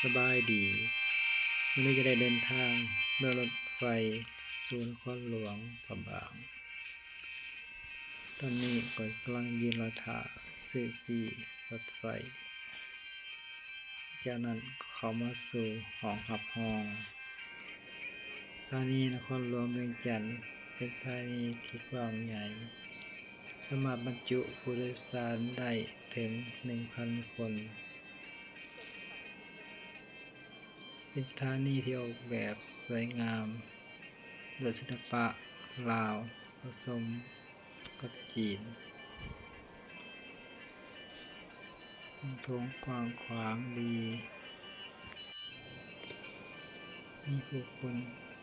สบายดีวันนี้จะได้เดินทางด้วยรถไฟสู่นครหลวงพระบางตอนนี้ก็กำลังยืนรอท่าซื้อปีรถไฟจากนั้นก็เข้ามาสู่ห้องรับรองสถานีนครหลวงเวียงจันทน์เป็นสถานีที่กว้างใหญ่สามารถบรรจุผู้โดยสารได้ถึง 1,000 คนเป็นสถานีที่ออกแบบสวยงามด้วยศิลปะลาวผสมกับจีนโถงกว้างขวางดีมีผู้คน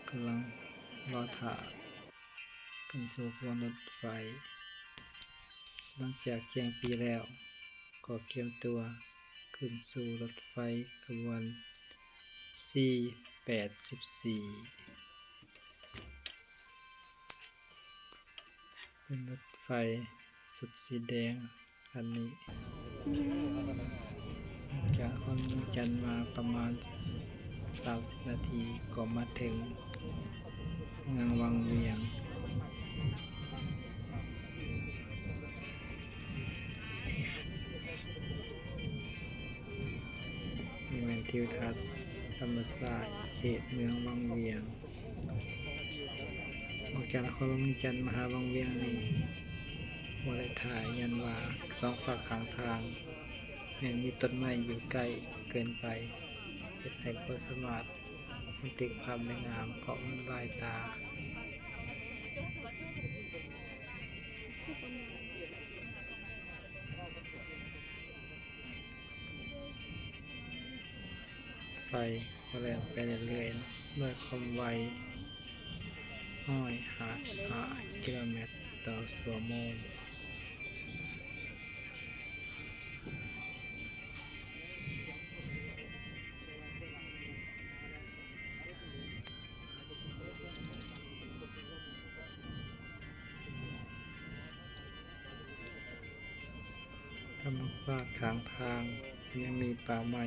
กำลังรอท่าขึ้นสู่ขบวนรถไฟหลังจากแจ้งปีแล้วก็เตรียมตัวขึ้นสู่รถไฟขบวน484เป็นรถไฟสุดสีแดงคันนี้จากนครเวียงจันทน์มาประมาณ30 นาทีก็มาถึงเมืองวังเวียงนี่เป็นทิวทัศน์ธรรมศาสตร์เขตเมืองวังเวียงออกจากนครหลวงเวียงจันทน์มาหาวังเวียงนี่บ่ได้ถ่ายยันว่าสองฝั่งข้างทางแม้นมีต้นไม้อยู่ใกล้เกินไปเฮ็ดให้บ่สามารถบันทึกภาพได้งามเพราะมันลายตาไฟก็แล่นไปเรื่อยๆด้วยความไว155 กิโลเมตรต่อชั่วโมงธรรมชาติข้างทางยังมีป่าไม้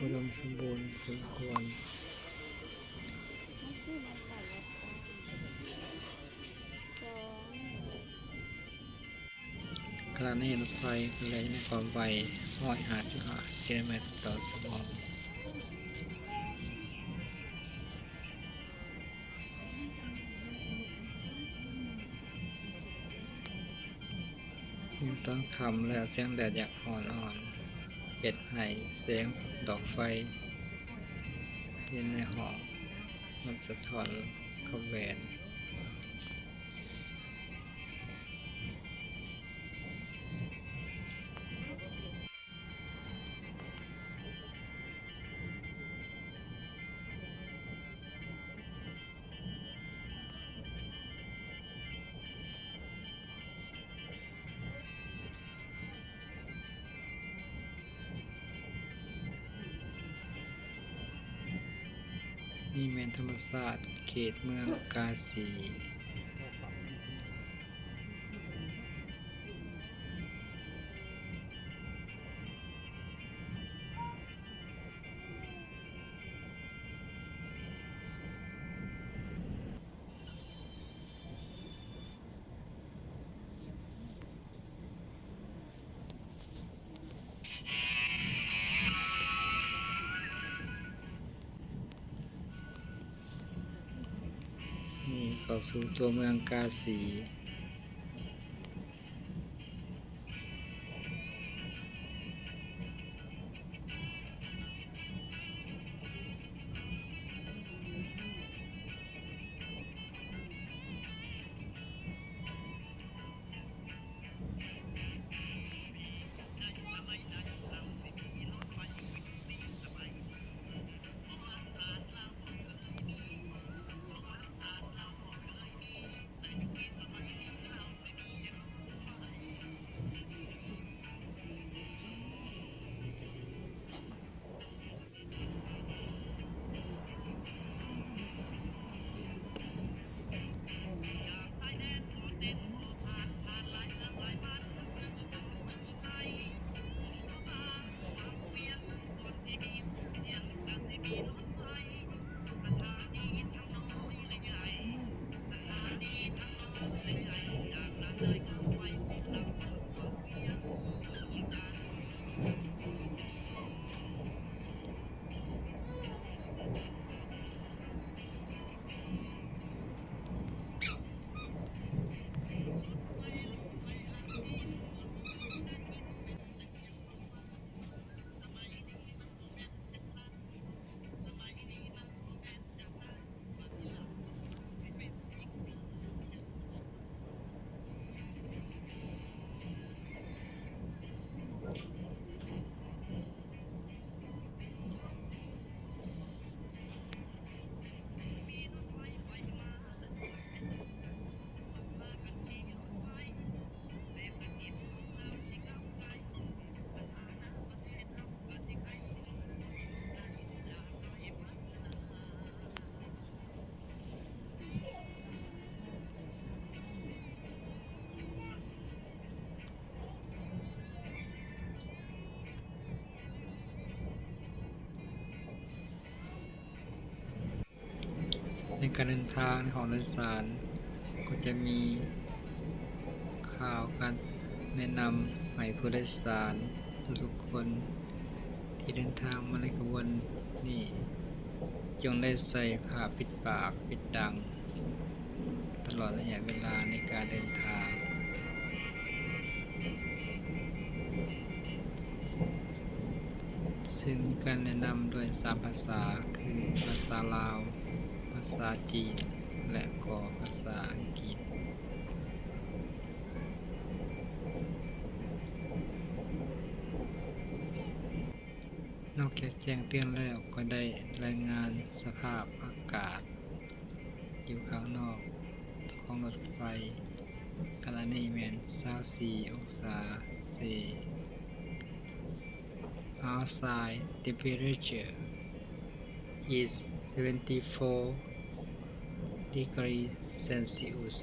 อุดมสมบูรณ์สมควรขณะนี้รถไฟก็เลยมีความไว155 กิโลเมตรต่อชั่วโมงยิ่งตอนค่ำแล้วแสงแดดอยากอ่อนๆเฮ็ดให้แสงดอกไฟอยู่ในห้องมันสะท้อนเข้าแหวนนี่แม่นธรรมศาสตร์เขตเมืองกาสีนี่เข้าสู่ตัวเมืองกาสี ในการเดินทางของโดยสารก็จะมีข่าวการแนะนำให้ผู้โดยสารทุกคนที่เดินทางมาในขบวนนี้จงได้ใส่ผ้าปิดปากปิดดังตลอดระยะเวลาในการเดินทางซึ่งมีการแนะนำโดย3ภาษาคือภาษาลาวภาษาจีนและก็ภาษาอังกฤษนอกจากแจ้งเตือนแล้วก็ได้รายงานสภาพอากาศอยู่ข้างนอกของรถไฟขณะนี้แม่น24องศาเซ Outside temperature is 24 degrees Celsius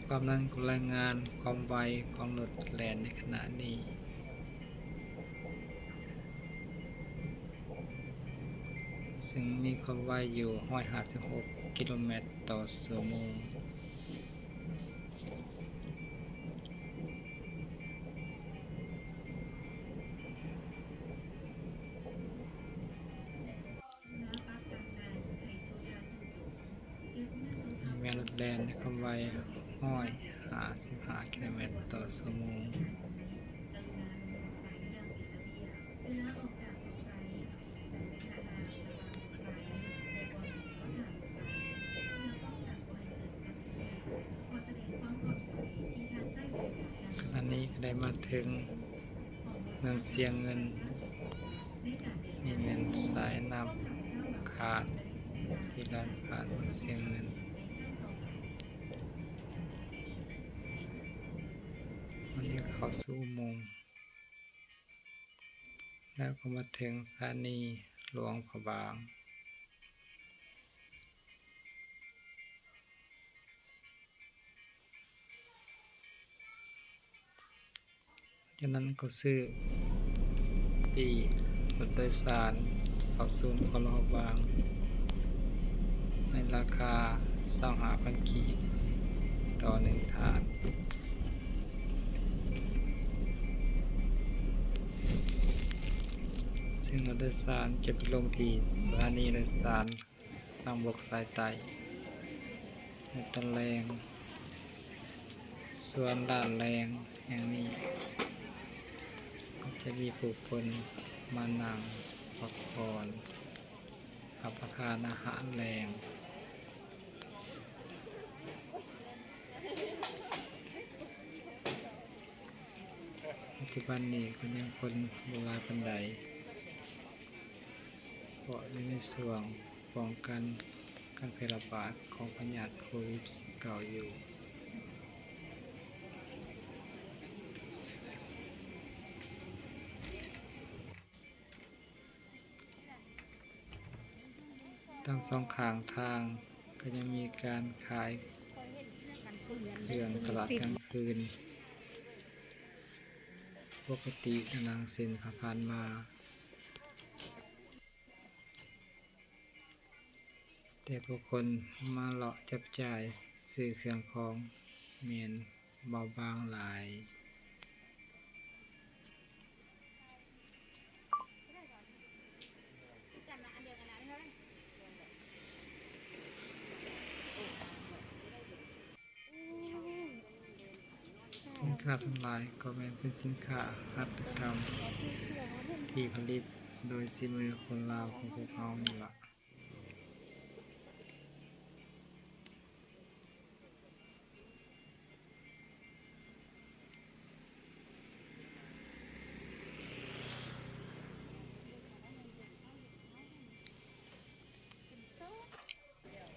ความนั้นก็รายงานความไวของรถแล่นในขณะนี้ซึ่งมีความไวอยู่156 กิโลเมตรต่อชั่วโมงแม้รถแล่นในความไว155 กิโลเมตรต่อชั่วโมงขณะนี้ก็ได้มาถึงเมืองเสียงเงินนี่เป็นสายน้ำขาดที่ลัดผ่านเมืองเสียงเงินวันนี้เข้าสู่อุโมงค์แล้วก็มาถึงสถานีหลวงพระบางจากนั้นก็ซื้อปีรถโดยสารเข้าศูนย์ของหลวงพระบางในราคา25,000 กีบต่อ1ถาดซึ่งรถโดยสารจะไปลงที่สถานีโดยสารทางบกสายใต้ในตะแลงส่วนด่านแรงแห่งนี้ก็จะมีผู้คนมานั่งพักผ่อนรับประทานอาหารแรงปัจจุบันนี้ก็ยังคนบ่หลายปานใดเพราะอยู่ในช่วงป้องกันการแพร่ระบาดของพยาธิโควิด -19 อยู่ตามสองข้างทางก็ยังมีการขายเครื่องตลาดกลางคืนปกตินางเส้นผ่านมาแต่ผู้คนมาเลาะจับจ่ายซื้อเครื่องของเมียนเบาบางหลายสินค้าส่วนหลายก็แม่นเป็นสินค้าหัตถกรรมที่ผลิตโดยฝีมือคนลาวของพวกเรานี่ล่ะ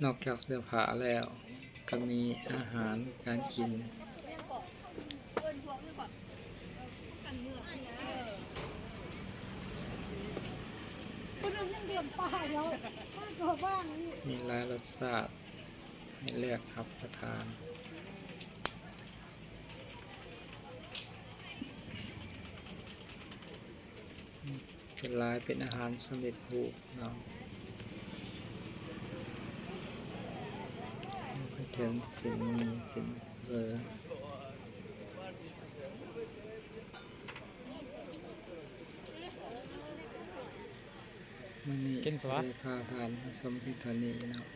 นอกจากเสื้อผ้าแล้วก็มีอาหารการกินมีหลายรสชาติให้เลือกรับประทานเป็นหลายเป็นอาหารสำเร็จรูปเนาะ ถึงสินมีสินเวอร์มันนี่ได้พาทานมาสมพิธานีเนาะ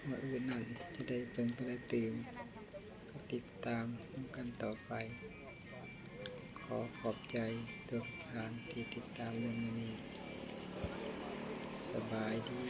ว่าอื่นนั่นจะได้เปิงตัวได้ตื่มก็ติดตามกันต่อไป ขอขอบใจทุกท่านที่ติดตามเรื่องนี้สบายดี